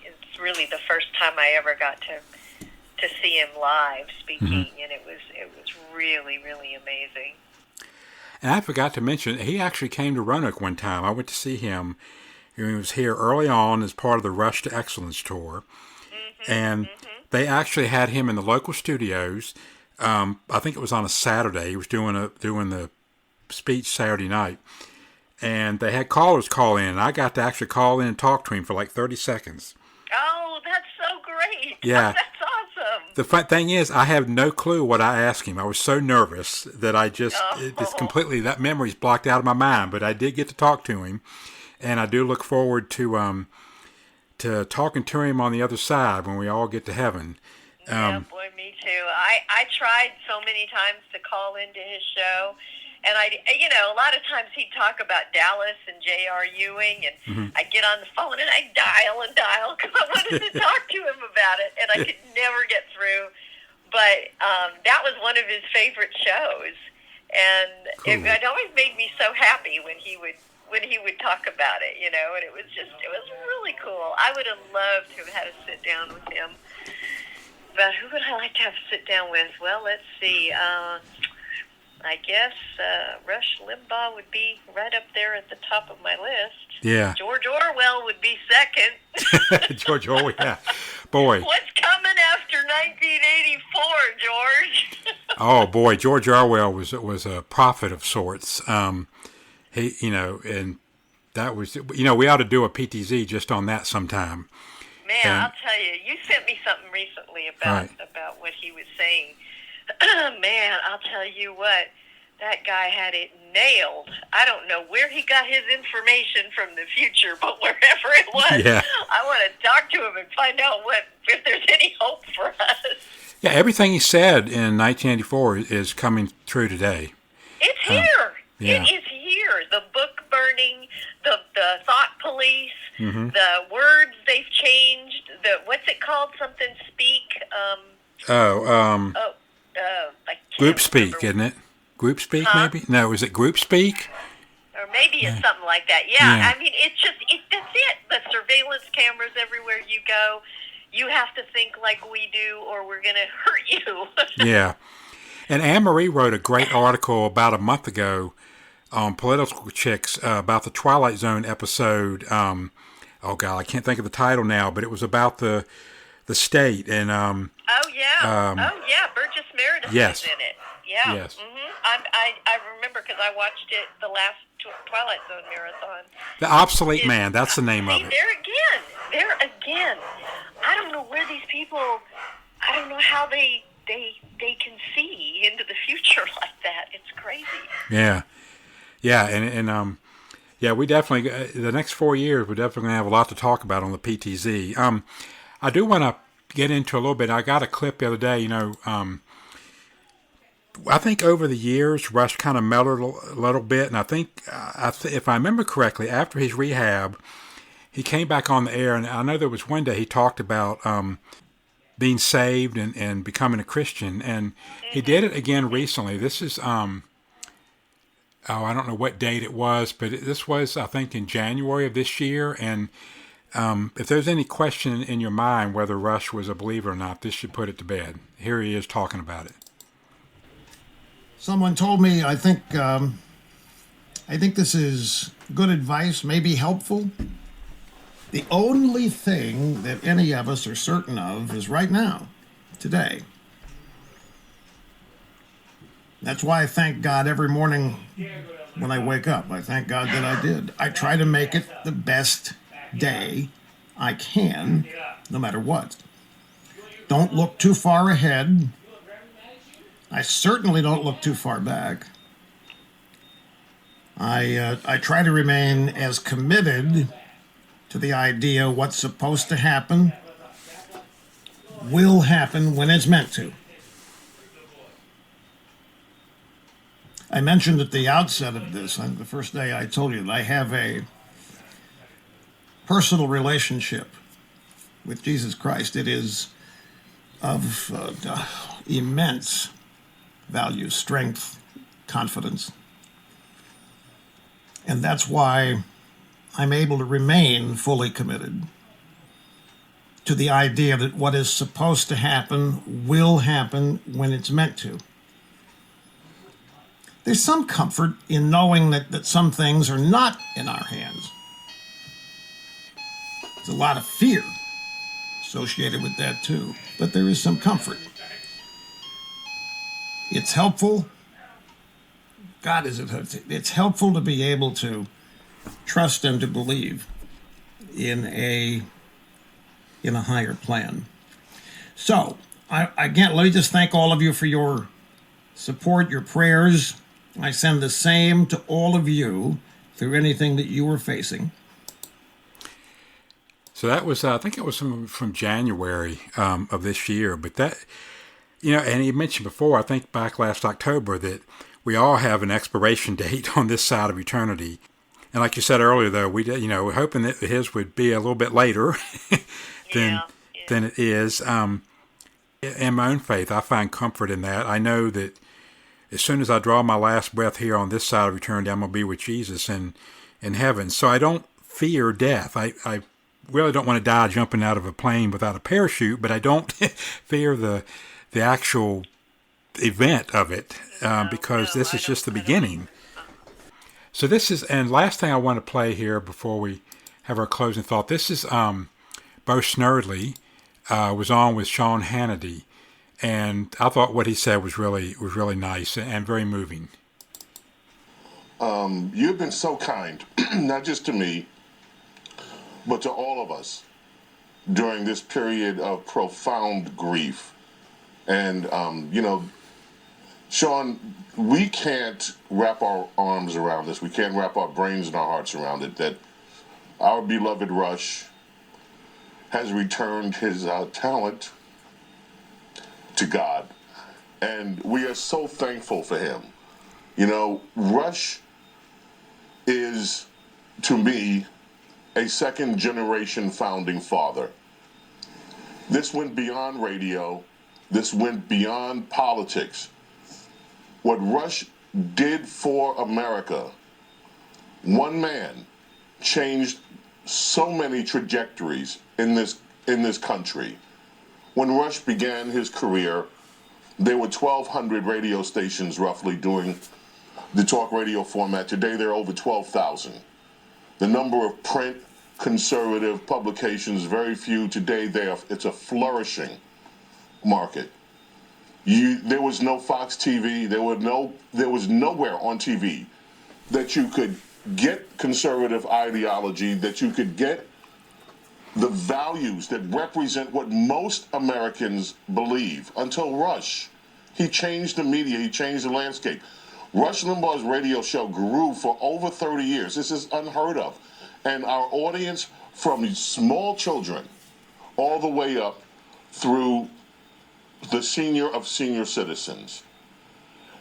Speaker 2: it's really the first time I ever got to see him live speaking, mm-hmm. and it was really, really amazing.
Speaker 1: And I forgot to mention, he actually came to Roanoke one time. I went to see him. He was here early on as part of the Rush to Excellence tour, mm-hmm. and mm-hmm. they actually had him in the local studios. I think it was on a Saturday. He was doing the speech Saturday night, and they had callers call in, and I got to actually call in and talk to him for like 30 seconds.
Speaker 2: Oh, that's so great.
Speaker 1: Yeah.
Speaker 2: That's awesome.
Speaker 1: The fun thing is, I have no clue what I asked him. I was so nervous that it's completely, that memory's blocked out of my mind, but I did get to talk to him, and I do look forward to talking to him on the other side when we all get to heaven.
Speaker 2: Yeah, boy, me too. I tried so many times to call into his show, and a lot of times he'd talk about Dallas and J.R. Ewing, and mm-hmm. I'd get on the phone and I'd dial because I wanted to talk to him about it, and I could never get through. But that was one of his favorite shows, and cool. It always made me so happy when he would talk about it, and it was really cool. I would have loved to have had a sit down with him. But who would I like to have a sit down with? Well, let's see. I guess Rush Limbaugh would be right up there at the top of my list.
Speaker 1: Yeah.
Speaker 2: George Orwell would be second.
Speaker 1: George Orwell, yeah. Boy.
Speaker 2: What's coming after 1984, George?
Speaker 1: Oh, boy, George Orwell was a prophet of sorts. He, and that was, we ought to do a PTZ just on that sometime.
Speaker 2: Man, I'll tell you, you sent me something recently about what he was saying. Man, I'll tell you what, that guy had it nailed. I don't know where he got his information from the future, but wherever it was, I want to talk to him and find out if there's any hope for us.
Speaker 1: Yeah, everything he said in 1984 is coming true today.
Speaker 2: It's here. It is here. The book burning, the thought police, the words they've changed, what's it called? Something speak.
Speaker 1: Group speak, isn't it? Group speak, maybe? No, is it group speak?
Speaker 2: Or maybe it's something like that. Yeah, I mean, that's it. The surveillance cameras everywhere you go. You have to think like we do, or we're going to hurt you.
Speaker 1: Yeah. And Anne-Marie wrote a great article about a month ago on Political Chicks about the Twilight Zone episode. Oh, God, I can't think of the title now, but it was about the state. And
Speaker 2: Burgess Meredith was in it. Yeah. Yes. I remember because I watched it the last Twilight Zone marathon.
Speaker 1: The Obsolete Man, that's the name of it.
Speaker 2: There again. I don't know where these people, I don't know how they can see into the future like that. It's crazy.
Speaker 1: Yeah. Yeah, and we definitely, the next 4 years, we're definitely going to have a lot to talk about on the PTZ. I do want to get into a little bit. I got a clip the other day, I think over the years, Rush kind of mellowed a little bit, and I think, if I remember correctly, after his rehab, he came back on the air, and I know there was one day he talked about being saved and becoming a Christian, and he did it again recently. This is, I don't know what date it was, but this was, I think, in January of this year, and if there's any question in your mind whether Rush was a believer or not, this should put it to bed. Here he is talking about it.
Speaker 3: Someone told me, I think this is good advice, maybe helpful. The only thing that any of us are certain of is right now, today. That's why I thank God every morning when I wake up. I thank God that I did. I try to make it the best day I can, no matter what. Don't look too far ahead. I certainly don't look too far back. I try to remain as committed to the idea what's supposed to happen will happen when it's meant to. I mentioned at the outset of this, on the first day I told you that I have a personal relationship with Jesus Christ. It is of immense value, strength, confidence. And that's why I'm able to remain fully committed to the idea that what is supposed to happen will happen when it's meant to. There's some comfort in knowing that some things are not in our hands. There's a lot of fear associated with that too, but there is some comfort. It's helpful. God, it's helpful to be able to trust and to believe in a higher plan. So, again, let me just thank all of you for your support, your prayers. I send the same to all of you through anything that you are facing.
Speaker 1: So that was, I think it was from January of this year. But that, and you mentioned before, I think back last October, that we all have an expiration date on this side of eternity. And like you said earlier, though, we're hoping that his would be a little bit later than it is. In my own faith, I find comfort in that. I know that as soon as I draw my last breath here on this side of eternity, I'm going to be with Jesus in heaven. So I don't fear death. I really don't want to die jumping out of a plane without a parachute, but I don't fear the actual event of it because this is just the beginning. So this is, and last thing I want to play here before we have our closing thought. This is Bo Snerdley was on with Sean Hannity, and I thought what he said was really nice and very moving.
Speaker 11: You've been so kind, not just to me, but to all of us during this period of profound grief. And, Sean, we can't wrap our arms around this. We can't wrap our brains and our hearts around it, that our beloved Rush has returned his talent to God. And we are so thankful for him. Rush is, to me, a second-generation founding father. This went beyond radio. This went beyond politics. What Rush did for America, one man changed so many trajectories in this country. When Rush began his career, there were 1,200 radio stations roughly doing the talk radio format. Today there are over 12,000. The number of print conservative publications, very few. Today it's a flourishing market. There was no Fox TV. There was nowhere on TV that you could get conservative ideology, that you could get the values that represent what most Americans believe, until Rush. He changed the media. He changed the landscape. Rush Limbaugh's radio show grew for over 30 years. This is unheard of. And our audience, from small children all the way up through the senior of senior citizens.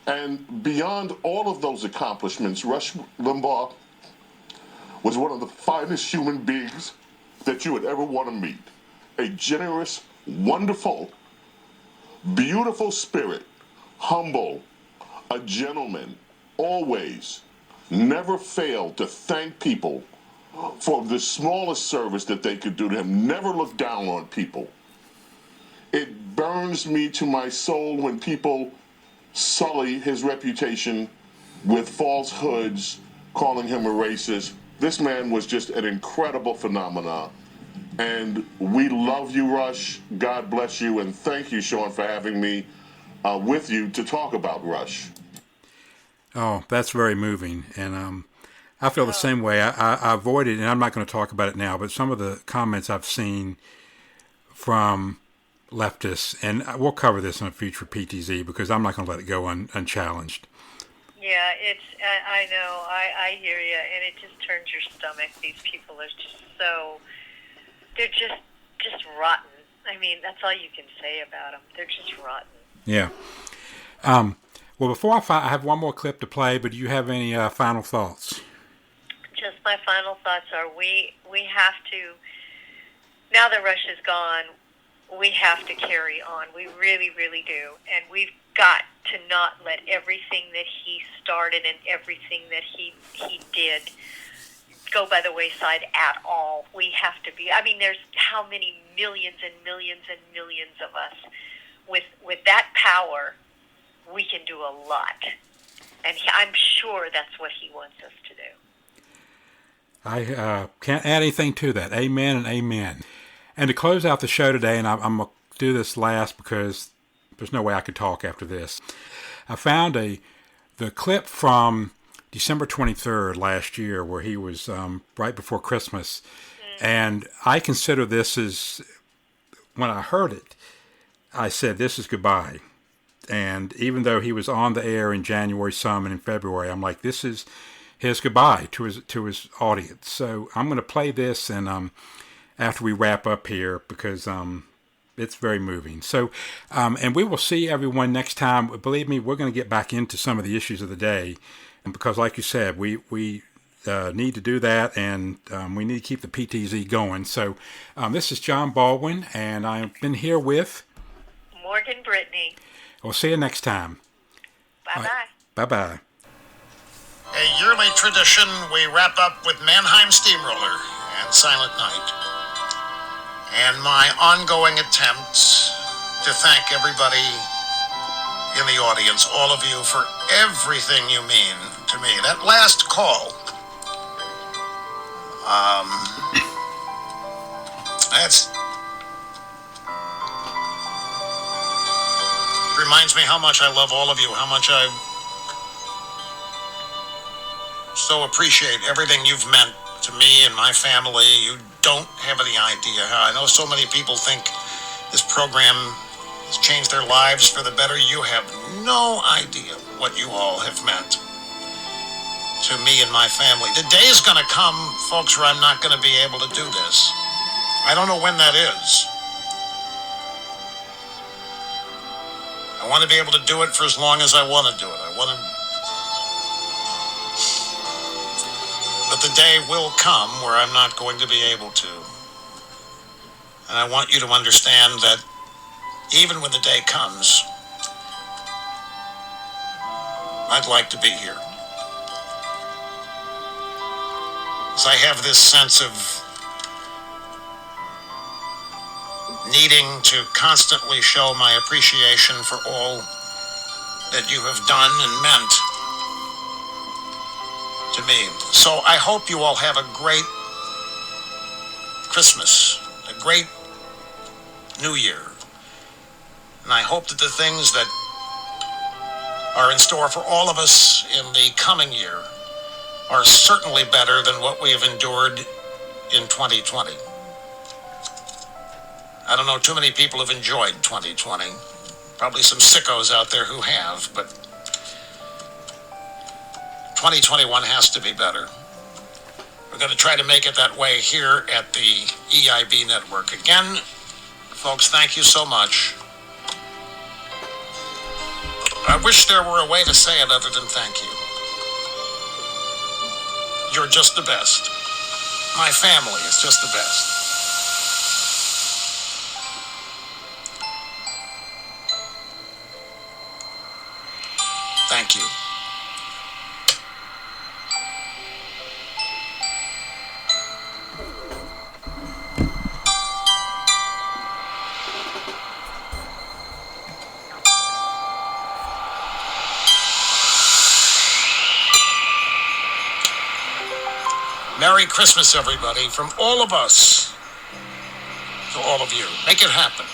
Speaker 11: And beyond all of those accomplishments, Rush Limbaugh was one of the finest human beings that you would ever want to meet. A generous, wonderful, beautiful spirit, humble, a gentleman, always, never failed to thank people for the smallest service that they could do to him, never looked down on people. It burns me to my soul when people sully his reputation with falsehoods, calling him a racist. This man was just an incredible phenomenon. And we love you, Rush. God bless you. And thank you, Sean, for having me with you to talk about Rush.
Speaker 1: Oh, that's very moving. And I feel the same way. I avoided, and I'm not going to talk about it now, but some of the comments I've seen from leftists, and we'll cover this in a future PTZ because I'm not going to let it go unchallenged.
Speaker 2: Yeah, I know, I hear you, and it just turns your stomach. These people are just they're just rotten. I mean, that's all you can say about them. They're just rotten.
Speaker 1: Yeah. Well, before I have one more clip to play, but do you have any final thoughts?
Speaker 2: Just my final thoughts are we have to, now that Rush is gone, we have to carry on. We really, really do. And we've got to not let everything that he started and everything that he did go by the wayside at all. We have to be, I mean, there's how many millions and millions and millions of us. With that power, we can do a lot. And I'm sure that's what he wants us to do.
Speaker 1: I can't add anything to that. Amen and amen. And to close out the show today, and I'm going to do this last because there's no way I could talk after this. I found the clip from December 23rd last year where he was right before Christmas. Mm-hmm. And I consider this as, when I heard it, I said, this is goodbye. And even though he was on the air in January some and in February, I'm like, this is his goodbye to his audience. So I'm going to play this and after we wrap up here because it's very moving. So, and we will see everyone next time. Believe me, we're going to get back into some of the issues of the day. And because like you said, we need to do that and we need to keep the PTZ going. So this is John Baldwin and I've been here with
Speaker 2: Morgan Brittany.
Speaker 1: We'll see you next time.
Speaker 2: Bye-bye.
Speaker 1: Right. Bye-bye.
Speaker 12: A yearly tradition, we wrap up with Mannheim Steamroller and Silent Night. And my ongoing attempts to thank everybody in the audience, all of you, for everything you mean to me. That last call, that's reminds me how much I love all of you, how much I so appreciate everything you've meant to me and my family. You don't have any idea how. I know so many people think this program has changed their lives for the better. You have no idea what you all have meant to me and my family. The day is going to come, folks, where I'm not going to be able to do this. I don't know when that is. I want to be able to do it for as long as I want to do it. But the day will come where I'm not going to be able to. And I want you to understand that even when the day comes, I'd like to be here. Because I have this sense of needing to constantly show my appreciation for all that you have done and meant to me. So I hope you all have a great Christmas, a great New Year. And I hope that the things that are in store for all of us in the coming year are certainly better than what we have endured in 2020. I don't know too many people have enjoyed 2020. Probably some sickos out there who have, but 2021 has to be better. We're going to try to make it that way here at the EIB network. Again, folks, thank you so much. I wish there were a way to say it other than thank you. You're just the best. My family is just the best. Thank you. Merry Christmas, everybody, from all of us to all of you. Make it happen.